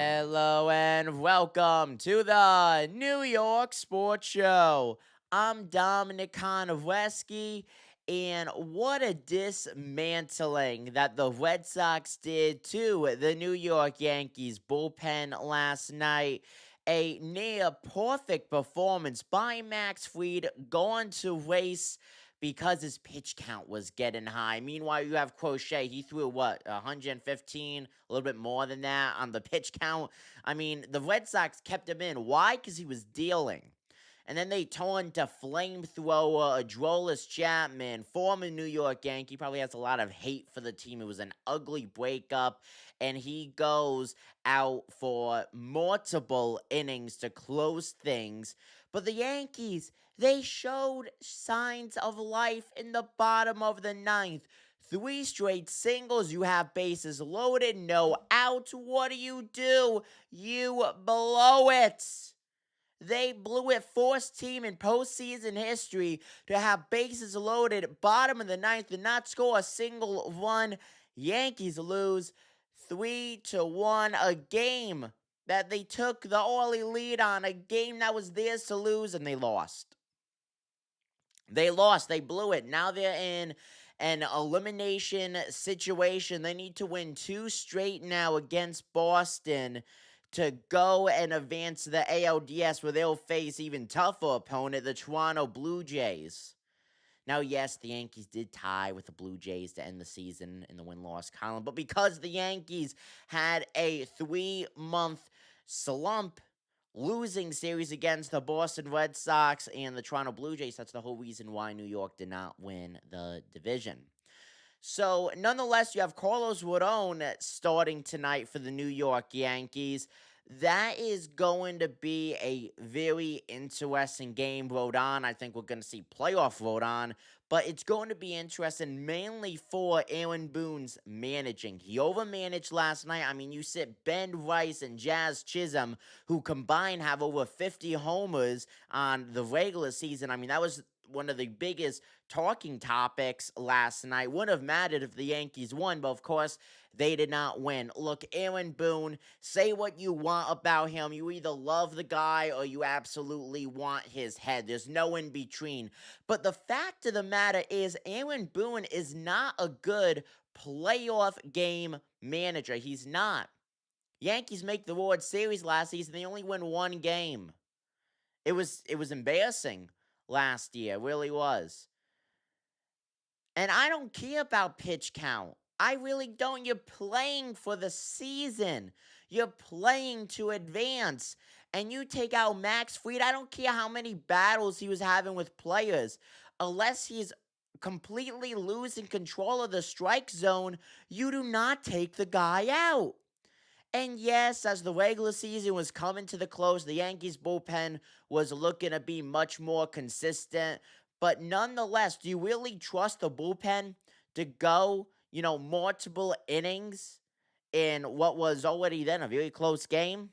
Hello and welcome to the New York Sports Show. I'm Dominic Konowski, and what a dismantling that the Red Sox did to the New York Yankees bullpen last night. A near perfect performance by Max Fried, going to race because his pitch count was getting high. Meanwhile, you have Crochet. He threw, 115, a little bit more than that on the pitch count. I mean, the Red Sox kept him in. Why? Because he was dealing. And then they turned to flamethrower Aroldis Chapman, former New York Yankee. Probably has a lot of hate for the team. It was an ugly breakup. And he goes out for multiple innings to close things. But the Yankees, they showed signs of life in the bottom of the ninth. 3 straight singles. You have bases loaded, no outs. What do? You blow it. They blew it, first team in postseason history to have bases loaded, bottom of the ninth, and not score a single run. Yankees lose 3-1, a game that they took the early lead on, a game that was theirs to lose, and they lost. They blew it. Now they're in an elimination situation. They need to win 2 straight now against Boston to go and advance to the ALDS, where they'll face even tougher opponent, the Toronto Blue Jays. Now, yes, the Yankees did tie with the Blue Jays to end the season in the win-loss column, but because the Yankees had a 3-month slump, losing series against the Boston Red Sox and the Toronto Blue Jays, that's the whole reason why New York did not win the division. So, nonetheless, you have Carlos Rodon starting tonight for the New York Yankees. That is going to be a very interesting game, Rodon. I think we're going to see playoff Rodon, but it's going to be interesting mainly for Aaron Boone's managing. He overmanaged last night. I mean, you sit Ben Rice and Jazz Chisholm, who combined have over 50 homers on the regular season. I mean, that was one of the biggest talking topics last night. Wouldn't have mattered if the Yankees won, but of course, they did not win. Look, Aaron Boone, say what you want about him. You either love the guy or you absolutely want his head. There's no in between. But the fact of the matter is, Aaron Boone is not a good playoff game manager. He's not. Yankees make the World Series last season. They only win 1 game. It was embarrassing last year. It really was. And I don't care about pitch count. I really don't. You're playing for the season. You're playing to advance. And you take out Max Fried. I don't care how many battles he was having with players. Unless he's completely losing control of the strike zone, you do not take the guy out. And yes, as the regular season was coming to the close, the Yankees bullpen was looking to be much more consistent. But nonetheless, do you really trust the bullpen to go, multiple innings in what was already then a very close game?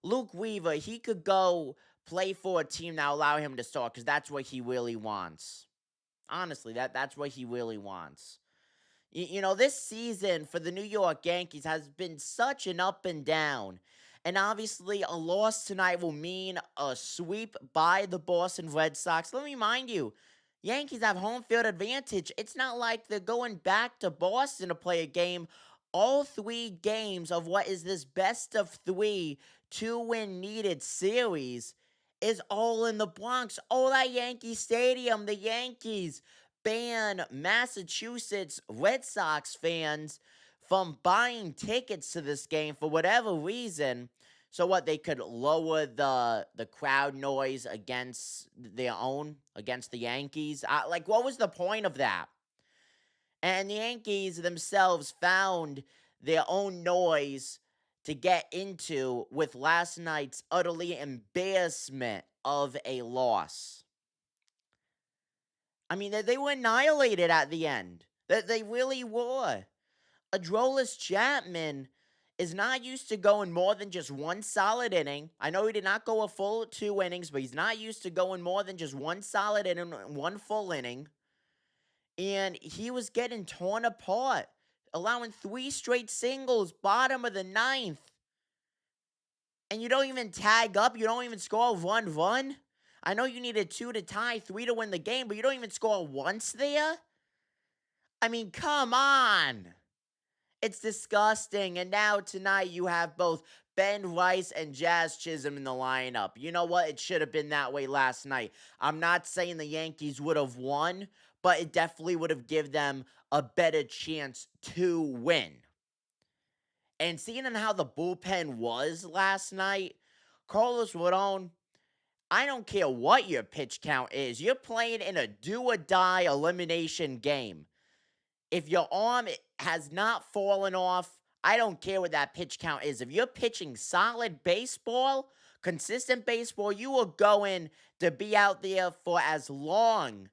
Luke Weaver, he could go play for a team that allow him to start because that's what he really wants. Honestly, that's what he really wants. This season for the New York Yankees has been such an up and down. And obviously, a loss tonight will mean a sweep by the Boston Red Sox. Let me remind you, Yankees have home field advantage. It's not like they're going back to Boston to play a game. All 3 games of what is this best of 3 2-win needed series is all in the Bronx. All at Yankee Stadium. The Yankees ban Massachusetts Red Sox fans from buying tickets to this game for whatever reason. So what, they could lower the crowd noise against against the Yankees? What was the point of that? And the Yankees themselves found their own noise to get into with last night's utterly embarrassment of a loss. I mean, they were annihilated at the end. They really were. Aroldis Chapman is not used to going more than just 1 solid inning. I know he did not go a full 2 innings, but he's not used to going more than just 1 solid inning, 1 full inning. And he was getting torn apart. allowing 3 straight singles, bottom of the ninth. And you don't even tag up, you don't even score a run. I know you needed 2 to tie, 3 to win the game, but you don't even score once there? I mean, come on. It's disgusting. And now tonight you have both Ben Rice and Jazz Chisholm in the lineup. You know what? It should have been that way last night. I'm not saying the Yankees would have won, but it definitely would have given them a better chance to win. And seeing how the bullpen was last night, Carlos Rodon, I don't care what your pitch count is. You're playing in a do-or-die elimination game. If your arm has not fallen off, I don't care what that pitch count is. If you're pitching solid baseball, consistent baseball, you will go in to be out there for as long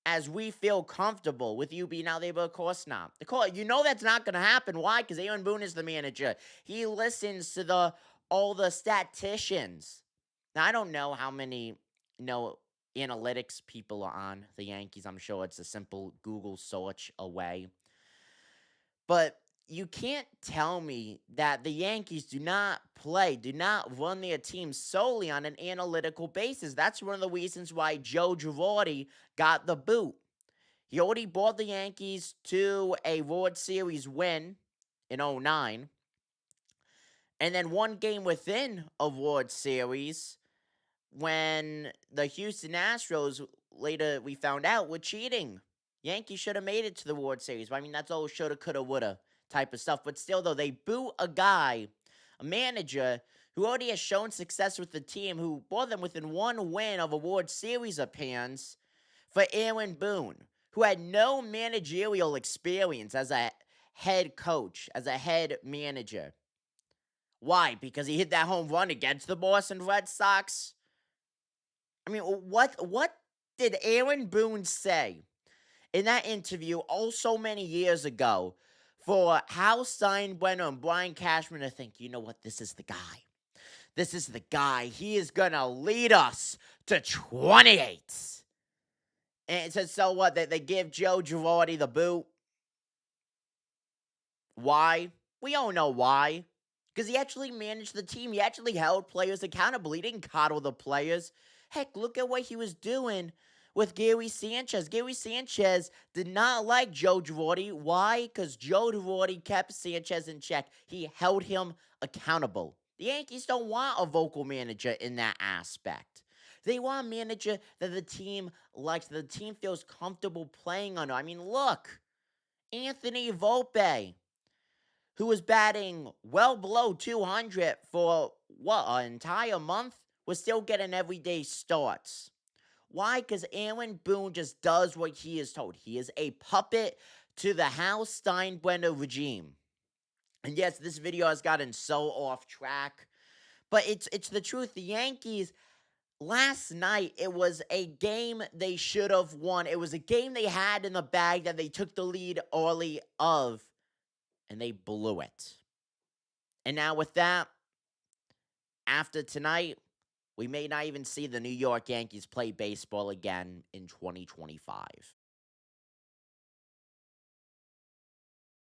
as we feel comfortable with you being out there, but of course not. You know that's not going to happen. Why? Because Aaron Boone is the manager. He listens to all the statisticians. Now, I don't know how many, analytics people are on the Yankees. I'm sure it's a simple Google search away. But you can't tell me that the Yankees do not run their team solely on an analytical basis. That's one of the reasons why Joe Girardi got the boot. He already brought the Yankees to a World Series win in 2009. And then one game within a World Series when the Houston Astros, later we found out, were cheating. Yankees should have made it to the World Series. I mean, that's all shoulda, coulda, woulda type of stuff. But still, though, they boot a guy, a manager, who already has shown success with the team, who brought them within one win of a World Series appearance, for Aaron Boone, who had no managerial experience as a head coach, as a head manager. Why? Because he hit that home run against the Boston Red Sox? I mean, what did Aaron Boone say in that interview so many years ago for Hal Steinbrenner and Brian Cashman to think, you know what, this is the guy. This is the guy. He is going to lead us to 28. And so what? They give Joe Girardi the boot. Why? We all know why. Because he actually managed the team. He actually held players accountable. He didn't coddle the players. Heck, look at what he was doing with Gary Sanchez. Gary Sanchez did not like Joe Girardi. Why? Because Joe Girardi kept Sanchez in check. He held him accountable. The Yankees don't want a vocal manager in that aspect. They want a manager that the team likes, that the team feels comfortable playing under. I mean, look, Anthony Volpe, who was batting well below 200 for, an entire month, was still getting everyday starts. Why? Because Aaron Boone just does what he is told. He is a puppet to the Hal Steinbrenner regime. And yes, this video has gotten so off track, but it's the truth. The Yankees, last night, it was a game they should have won. It was a game they had in the bag that they took the lead early of, and they blew it. And now with that, after tonight, we may not even see the New York Yankees play baseball again in 2025.